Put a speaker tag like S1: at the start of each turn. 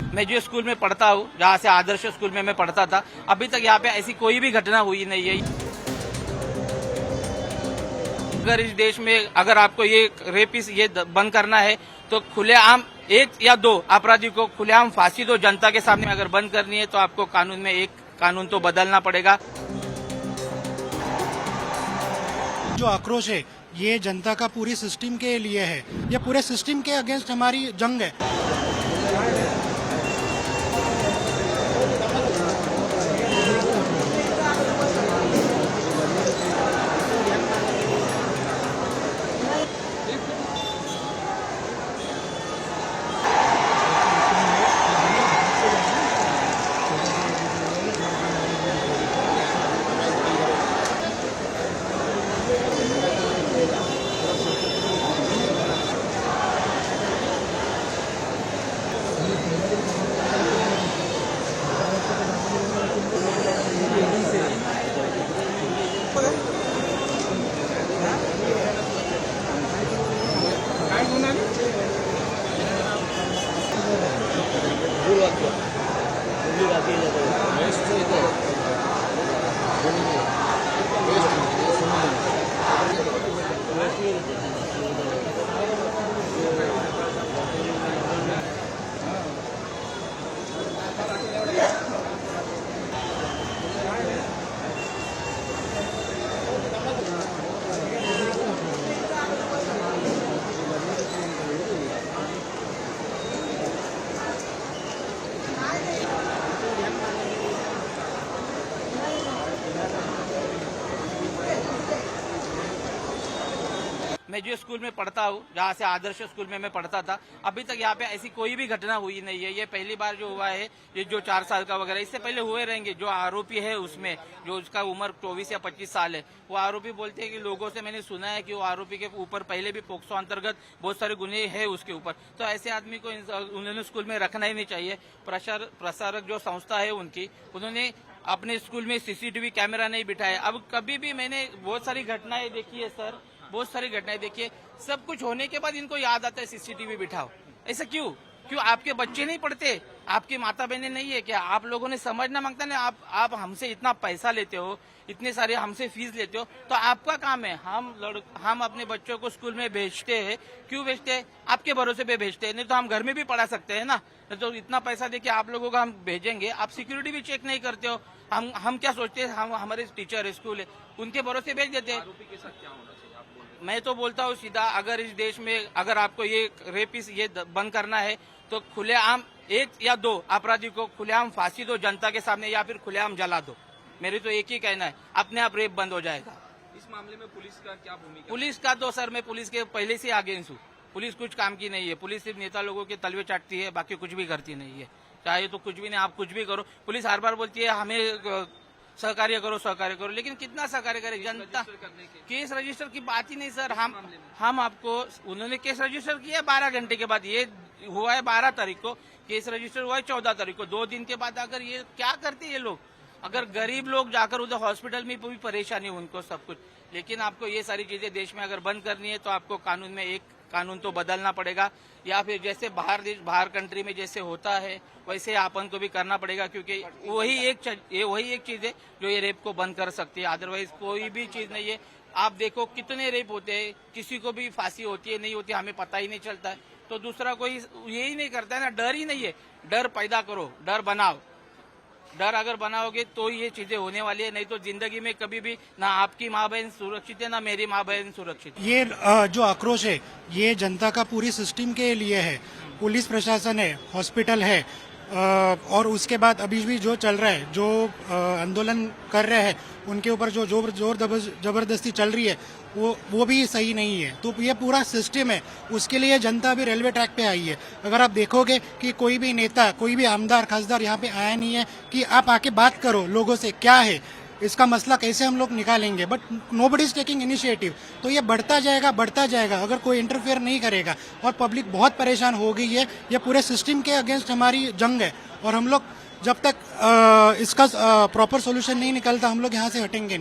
S1: मैं जो स्कूल में पढ़ता हूँ, जहाँ से आदर्श स्कूल में मैं पढ़ता था, अभी तक यहाँ पे ऐसी कोई भी घटना हुई नहीं है। अगर इस देश में अगर आपको ये रेपिस ये बंद करना है तो खुलेआम 1 या 2 अपराधी को खुलेआम फांसी दो जनता के सामने। अगर बंद करनी है तो आपको कानून में एक कानून तो बदलना पड़ेगा।
S2: जो आक्रोश है ये जनता का पूरी सिस्टम के लिए है, ये पूरे सिस्टम के अगेंस्ट हमारी जंग है।
S1: मैं जो स्कूल में पढ़ता हूँ, जहाँ से आदर्श स्कूल में मैं पढ़ता था, अभी तक यहाँ पे ऐसी कोई भी घटना हुई नहीं है। ये पहली बार जो हुआ है, ये जो 4 साल का वगैरह, इससे पहले हुए रहेंगे। जो आरोपी है उसमें, जो उसका उम्र 24 या 25 साल है, वो आरोपी बोलते हैं कि लोगों से मैंने सुना है कि वो आरोपी के ऊपर पहले भी पोक्सो अंतर्गत बहुत सारे गुने हैं उसके ऊपर। तो ऐसे आदमी को उन्होंने स्कूल में रखना ही नहीं चाहिए। प्रसारक जो संस्था है उनकी, उन्होंने अपने स्कूल में सीसीटीवी कैमरा नहीं बिठाया। अब कभी भी मैंने बहुत सारी घटनाएं देखी है सर, बहुत सारी घटनाएं देखिए। सब कुछ होने के बाद इनको याद आता है सीसीटीवी बिठाओ। ऐसा क्यों? आपके बच्चे नहीं पढ़ते? आपकी माता बहनें नहीं है क्या? आप लोगों ने समझना मांगता ना। आप हमसे इतना पैसा लेते हो, इतने सारे हमसे फीस लेते हो, तो आपका काम है। हम अपने बच्चों को स्कूल में भेजते हैं। क्यों भेजते हैं? आपके भरोसे पे भेजते हैं। नहीं तो हम घर में भी पढ़ा सकते हैं ना। तो इतना पैसा देके आप लोगों को हम भेजेंगे, आप सिक्योरिटी भी चेक नहीं करते हो। हम क्या सोचते हैं, हम हमारे टीचर स्कूल है, उनके भरोसे भेज देते हैं। मैं तो बोलता हूँ सीधा, अगर इस देश में अगर आपको ये रेपिस ये बंद करना है तो खुलेआम 1 या 2 अपराधी को खुलेआम फांसी दो जनता के सामने, या फिर खुलेआम जला दो। मेरी तो एक ही कहना है, अपने आप रेप बंद हो जाएगा।
S3: इस मामले में पुलिस का क्या भूमिका?
S1: पुलिस का तो सर, मैं पुलिस के पहले से अगेंस्ट हूँ। पुलिस कुछ काम की नहीं है। पुलिस सिर्फ नेता लोगों के तलवे चाटती है, बाकी कुछ भी करती नहीं है। चाहे तो कुछ भी नहीं, आप कुछ भी करो। पुलिस हर बार बोलती है हमें सहकार्य करो, लेकिन कितना सहकार्य करे जनता? केस रजिस्टर की बात ही नहीं सर। हम आपको, उन्होंने केस रजिस्टर किया 12 घंटे के बाद। ये हुआ है 12 तारीख को, केस रजिस्टर हुआ है 14 तारीख को। 2 दिन के बाद अगर ये क्या करते ये लोग? अगर गरीब लोग जाकर उधर हॉस्पिटल में भी परेशानी हो उनको सब कुछ। लेकिन आपको ये सारी चीजें देश में अगर बंद करनी है तो आपको कानून में एक कानून तो बदलना पड़ेगा, या फिर जैसे बाहर कंट्री में जैसे होता है वैसे अपन को भी करना पड़ेगा। क्योंकि वही एक चीज है जो ये रेप को बंद कर सकती है। अदरवाइज कोई भी चीज नहीं है। आप देखो कितने रेप होते हैं, किसी को भी फांसी होती है नहीं होती हमें पता ही नहीं चलता है। तो दूसरा कोई यही नहीं करता है ना। डर ही नहीं है। डर पैदा करो, डर बनाओ। डर अगर बनाओगे तो ये चीजें होने वाली है। नहीं तो जिंदगी में कभी भी ना आपकी माँ बहन सुरक्षित है, ना मेरी माँ बहन सुरक्षित है।
S2: ये जो आक्रोश है ये जनता का पूरी सिस्टम के लिए है। पुलिस प्रशासन है, हॉस्पिटल है, और उसके बाद अभी भी जो चल रहा है, जो आंदोलन कर रहे हैं उनके ऊपर जो जोर जबरदस्ती चल रही है वो भी सही नहीं है। तो ये पूरा सिस्टम है, उसके लिए जनता भी रेलवे ट्रैक पे आई है। अगर आप देखोगे कि कोई भी नेता, कोई भी आमदार खासदार यहाँ पे आया नहीं है कि आप आके बात करो लोगों से, क्या है इसका मसला, कैसे हम लोग निकालेंगे, but nobody is taking initiative. तो ये बढ़ता जाएगा अगर कोई इंटरफेयर नहीं करेगा। और पब्लिक बहुत परेशान हो गई है। ये पूरे सिस्टम के अगेंस्ट हमारी जंग है, और हम लोग जब तक इसका प्रॉपर सोल्यूशन नहीं निकलता हम लोग यहाँ से हटेंगे नहीं।